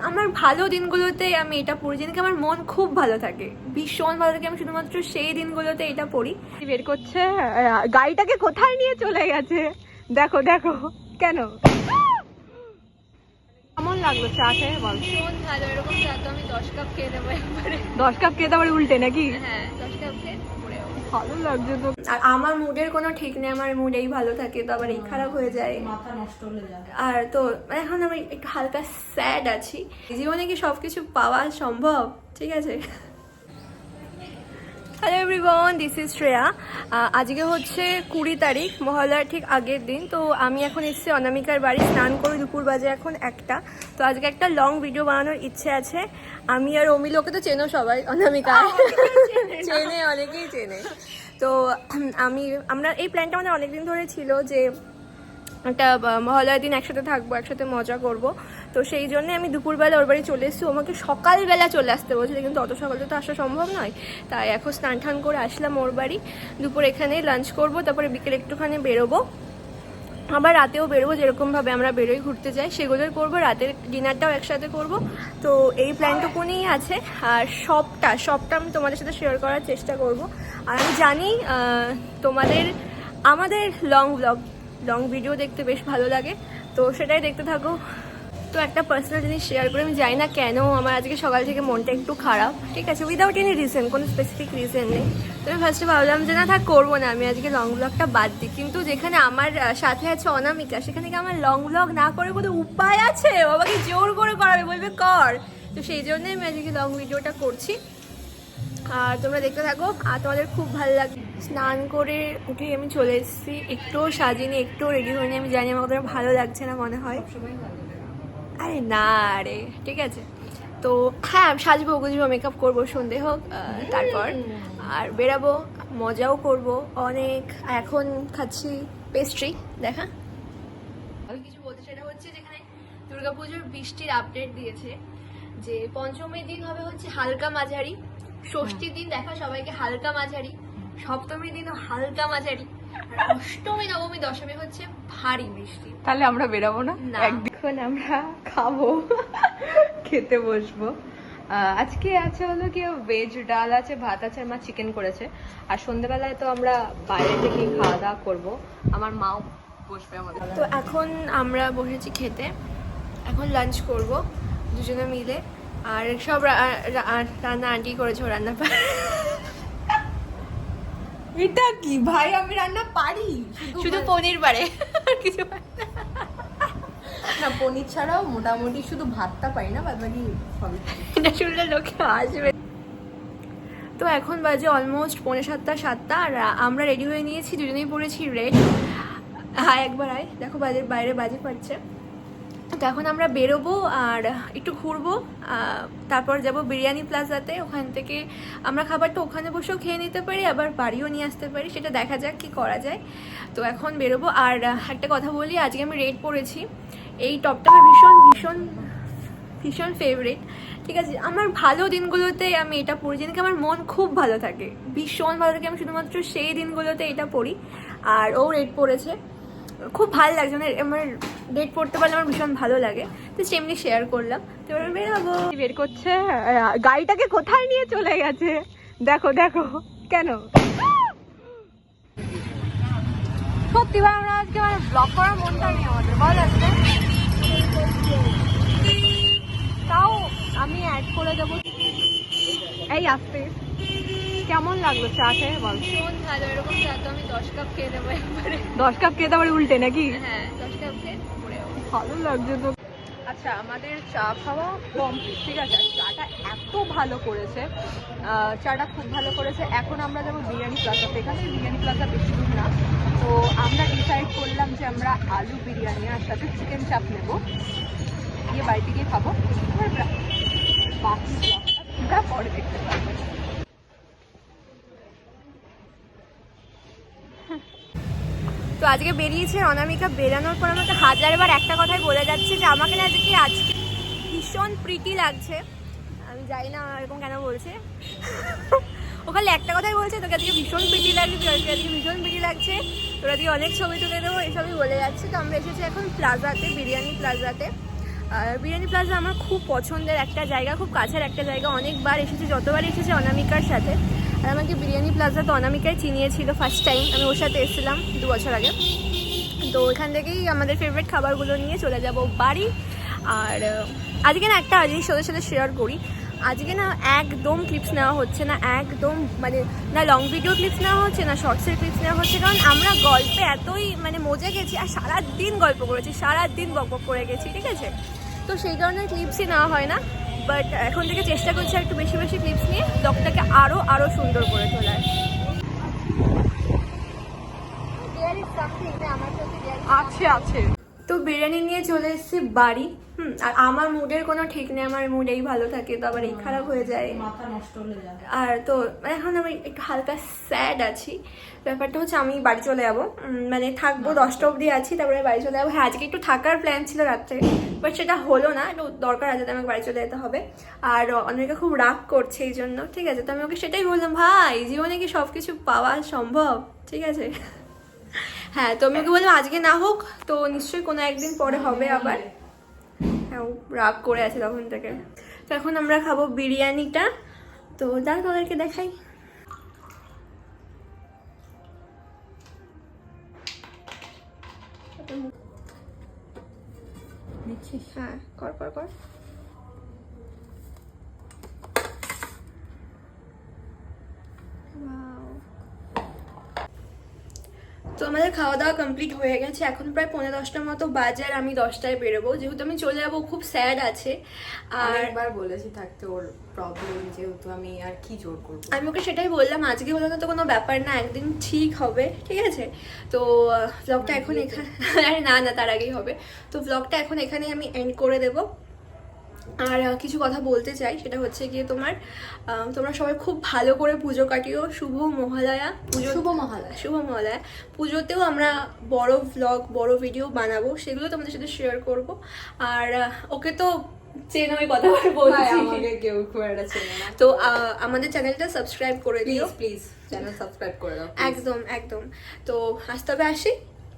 আমার ভালো দিনগুলোতে আমি এটা পড়ি, যেদিনকে আমার মন খুব ভালো থাকে, ভীষণ ভালো থাকে, আমি শুধুমাত্র সেই দিনগুলোতে এটা পড়ি। বের করছে, গাড়িটাকে কোথায় নিয়ে চলে গেছে দেখো দেখো। কেন, কেমন লাগলো চা খেয়ে বল? ভীষণ ভালো, এরকম চা তো আমি 10 কাপ খেয়ে দেবো একবারে। 10 কাপ খেতে পারে উল্টে নাকি? হ্যাঁ 10 কাপ খেয়ে পড়ে যাবো। ভালো লাগছে তো। আর আমার মুডের কোনো ঠিক নেই, আমার মুড এই ভালো থাকে তো আবার এই খারাপ হয়ে যায়, মাথা নষ্ট হয়ে যায়। আর তো এখন আমি একটু হালকা স্যাড আছি। জীবনে কি সবকিছু পাওয়া সম্ভব? ঠিক আছে। Hello everyone, this is Shreya. আজকে হচ্ছে 20 তারিখ, মহালয়ার ঠিক আগের দিন। তো আমি এখন এসেছি অনামিকার বাড়ি, স্নান করে দুপুর বাজে এখন 1টা। তো আজকে একটা লং ভিডিও বানানোর ইচ্ছে আছে। আমি আর অমিল, ওকে তো চেনো সবাই, অনামিকা চেনে, অনেকেই চেনে। তো আমরা এই প্ল্যানটা আমাদের অনেকদিন ধরে ছিল যে একটা মহালয়ার দিন একসাথে থাকবো, একসাথে মজা করব। তো সেই জন্য আমি দুপুরবেলা ওর বাড়ি চলে এসেছি। আমাকে সকালবেলা চলে আসতে বলছিল, কিন্তু অত সকালে তো আসা সম্ভব নয়। তাই এখন স্নান টান করে আসলাম ওর বাড়ি। দুপুর এখানেই লাঞ্চ করব, তারপরে বিকেলে একটুখানি বেরোবো, আবার রাতেও বেরোবো, যেরকমভাবে আমরা বেরোই ঘুরতে যাই সেগুলোই করবো, রাতের ডিনারটাও একসাথে করব। তো এই প্ল্যানটুকু নিয়েই আছে। আর সবটা আমি তোমাদের সাথে শেয়ার করার চেষ্টা করব। আর আমি জানি আমাদের লং ভিডিও দেখতে বেশ ভালো লাগে, তো সেটাই দেখতে থাকো। তো একটা পার্সোনাল জিনিস শেয়ার করে, আমি জানি না কেন আমার আজকে সকাল থেকে মনটা একটু খারাপ, ঠিক আছে, উইদাউট এনি রিজন, কোনো স্পেসিফিক রিজন নেই। তো আমি ফার্স্টে ভাবলাম যে না থাক, করবো না, আমি আজকে লং ব্লগটা বাদ দিই। কিন্তু যেখানে আমার সাথে আছে অনামিকা, সেখানে কি আমার লং ব্লগ না করে কোনো উপায় আছে? বাবাকে জোর করে করাবে, বলবে কর। তো সেই জন্যই আমি আজকে লং ভিডিওটা করছি, আর তোমরা দেখতে থাকো, আর তোমাদের খুব ভালো লাগবে। স্নান করে উঠে আমি চলে এসেছি, একটুও সাজিনি, একটুও রেডি হয়নি। আমি জানি আমাকে ভালো লাগছে না মনে হয়, আরে না রে, ঠিক আছে। তো হ্যাঁ, সাজবো গুজবো, মেকআপ করবো, সন্ধে হোক, তারপর আর বেরাবো, মজাও করব অনেক। এখন খাচ্ছি পেস্ট্রি, দেখা। আমি কিছু বলতে, সেটা হচ্ছে যেখানে দুর্গাপুজোর বৃষ্টির আপডেট দিয়েছে যে পঞ্চমীর দিন হবে হচ্ছে হালকা মাঝারি, ষষ্ঠীর দিন দেখা সবাইকে হালকা মাঝারি, সপ্তমীর দিনও হালকা মাঝারি, আর অষ্টমী নবমী দশমী হচ্ছে ভারী বৃষ্টি। তাহলে আমরা বেরাবো না? না। একদিন আমরা খাবো, খেতে বসবো। আজকে আছে হলো কি, ভেজ ডাল আছে, ভাত আছে, মা চিকেন করেছে। আর সন্ধ্যেবেলায় তো আমরা বাইরে থেকে খাওয়া দাওয়া করবো, আমার মাও বসবে আমাদের। তো এখন আমরা বসেছি খেতে, এখন লাঞ্চ করব দুজনে মিলে। আর সব রান্না আন্টি করেছে, ও রান্না পারে। এটা কি ভাই, আমি রান্না পারি, শুধু পনির পারে, আর কিছু পারে না। না পনির ছাড়াও মোটামুটি শুধু ভাতটা পারি না, বাদ বাকি সবই পারি। এটা শুনলে লোকে আসবে। তো এখন বাজে অলমোস্ট 6:45-7টা, আর আমরা রেডি হয়ে নিয়েছি, দুজনেই পরেছি রেড। হ্যাঁ একবার আয়, দেখো বাইরে বাজে পাচ্ছে। তো এখন আমরা বেরোবো আর একটু ঘুরবো, তারপর যাব বিরিয়ানি প্লাজাতে। ওখান থেকে আমরা খাবারটা ওখানে বসেও খেয়ে নিতে পারি, আবার বাড়িও নিয়ে আসতে পারি, সেটা দেখা যাক কি করা যায়। তো এখন বেরোবো। আর একটা কথা বলি, আজকে আমি রেড পরেছি, এই টপটা আমার ভীষণ ভীষণ ভীষণ ফেভারিট, ঠিক আছে। আমার ভালো দিনগুলোতে আমি এটা পড়ি, যেদিনকে আমার মন খুব ভালো থাকে, ভীষণ ভালো থাকে, আমি শুধুমাত্র সেই দিনগুলোতে এটা পড়ি। আর ও রেড পরেছে, খুব ভালো লাগছে, মানে আমার রেড পড়তে পারলে আমার ভীষণ ভালো লাগে, তো সেমনি শেয়ার করলাম। তো এবার বেরোবো। বের করছে, গাড়িটাকে কোথায় নিয়ে চলে গেছে দেখো দেখো। কেন, সত্যি ভাই আমরা আজকে মানে ব্লগ করার মনটা নেই আমাদের, বল আজকে। তাও আমি অ্যাড করে দেবো। এই আসতে কেমন লাগলো চা খেয়ে বল? ভীষণ ভালো, এরকম চা তো আমি 10 কাপ খেয়ে দেবো একবারে। 10 কাপ খেতে পারে উল্টে নাকি? হ্যাঁ 10 কাপ খেয়ে পড়ে যাবো। ভালো লাগছে তো। আচ্ছা আমাদের চা খাওয়া কমপ্লিট, ঠিক আছে। আর চাটা এত ভালো করেছে, চাটা খুব ভালো করেছে। এখন আমরা যাবো বিরিয়ানি প্লাজাতে, এখানে বিরিয়ানি প্লাজা বেশি দূর না। তো আমরা ডিসাইড করলাম যে আমরা আলু বিরিয়ানি আর সাথে চিকেন চাপ নেবো, গিয়ে বাড়িতে গিয়ে খাবো। বাকি ব্লগটা পরে দেখতে পাবো। তো আজকে বেরিয়েছে অনামিকা, বেরানোর পর আমাকে 1000বার একটা কথাই বলে যাচ্ছে যে আমাকে না আজকে ভীষণ প্রিটি লাগছে। আমি জানি না এরকম কেন বলছে, ওখানে একটা কথাই বলছে, তোকে আজকে ভীষণ প্রিটি লাগছে, আজকে ভীষণ প্রিটি লাগছে, তোরা আজকে অনেক ছবি তুলে দেবো, এসবই বলে যাচ্ছে। তো আমরা এসেছি এখন প্লাজাতে, বিরিয়ানি প্লাজাতে। আর বিরিয়ানি প্লাজা আমার খুব পছন্দের একটা জায়গা, খুব কাছের একটা জায়গা, অনেকবার এসেছি, যতবার এসেছি অনামিকার সাথে। আর আমাকে বিরিয়ানি প্লাজা তো অনামিকায় চিনিয়েছিল ফার্স্ট টাইম, আমি ওর সাথে এসেছিলাম 2 বছর আগে। তো ওখান থেকেই আমাদের ফেভারিট খাবারগুলো নিয়ে চলে যাব বাড়ি। আর আজকে না একটা জিনিস ওদের সাথে শেয়ার করি, আজকে না একদম ক্লিপস নেওয়া হচ্ছে না, একদম মানে না লং ভিডিও ক্লিপস নেওয়া হচ্ছে না শর্টসের ক্লিপস নেওয়া হচ্ছে, কারণ আমরা গল্পে এতই মানে মজে গেছি আর সারাদিন গল্প করেছি, সারাদিন বক বক করে গেছি, ঠিক আছে। তো সেই কারণে ক্লিপসই নেওয়া হয় না, বাট এখন থেকে চেষ্টা করছি একটু বেশি বেশি ক্লিপস নিয়ে ব্লগটাকে আরও সুন্দর করে তোলার। আছে। তো বিরিয়ানি নিয়ে চলে এসেছি বাড়ি। আর আমার মুডের কোনো ঠিক নেই, আমার মুড এই ভালো থাকে তো আবার এই খারাপ হয়ে যায়, মাথা নষ্ট হয়ে যায়। আর তো এখন আমি একটু হালকা স্যাড আছি। ব্যাপারটা হচ্ছে আমি বাড়ি চলে যাবো, মানে থাকবো 10টা অবধি আছি, তারপরে বাড়ি চলে যাবো। হ্যাঁ আজকে একটু থাকার প্ল্যান ছিল রাত্রে, বাট সেটা হলো না, একটু দরকার আছে, আমাকে বাড়ি চলে যেতে হবে। আর অনেকে খুব রাগ করছে এই জন্য, ঠিক আছে। তো আমি ওকে সেটাই বললাম, ভাই জীবনে কি সব কিছু পাওয়া সম্ভব, ঠিক আছে। হ্যাঁ তো আমি ওকে বললাম আজকে না হোক তো নিশ্চয়ই কোনো একদিন পরে হবে আবার। হ্যাঁ ও রাগ করে আছে তখন থেকে। তো এখন আমরা খাবো বিরিয়ানিটা, তো দাঁড়া তাদেরকে দেখাই। হ্যাঁ কর কর কর। তো আমাদের খাওয়া দাওয়া কমপ্লিট হয়ে গেছে, এখন প্রায় 9:45টার মতো বাজে, আর আমি 10টায় বেরোবো, যেহেতু আমি চলে যাবো। খুব স্যাড আছে, আর একবার বলেছি থাকতে, ওর প্রবলেম যেহেতু আমি আর কি জোর করবো। আমি ওকে সেটাই বললাম আজকে হলো না তো কোনো ব্যাপার না, একদিন ঠিক হবে, ঠিক আছে। তো ব্লগটা এখন এখানে আরে না না তার আগেই হবে। তো ব্লগটা এখন এখানেই আমি এন্ড করে দেবো। আর কিছু কথা বলতে চাই, সেটা হচ্ছে গিয়ে তোমরা সবাই খুব ভালো করে পুজো কাটিও। শুভ মহালয়া, শুভ মহালয়া। পুজোতেও আমরা বড় ভ্লগ, বড় ভিডিও বানাবো, সেগুলো তোমাদের সাথে শেয়ার করব। আর ওকে তো চেনোই, কথা বলছি, আমাকে কেউ খুব একটা চেনে না। তো আমাদের চ্যানেলটা সাবস্ক্রাইব করে দিও প্লিজ চ্যানেল সাবস্ক্রাইব করে দাও, একদম একদম। তো আজ তবে আসি,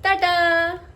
টাটা।